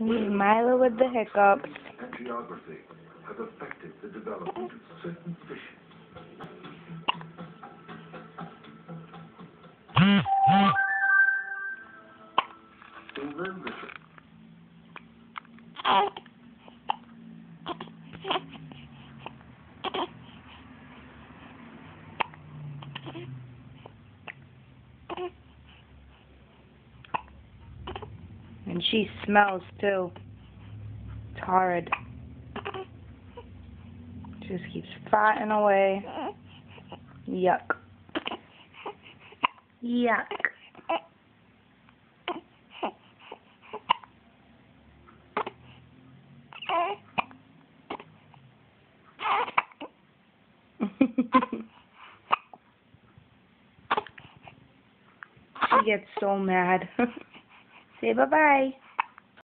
Mylah with the hiccups. And geography have affected the development of certain fishes. Remember, And she smells too. It's horrid. Just keeps farting away. Yuck. Yuck. She gets so mad. Say bye-bye.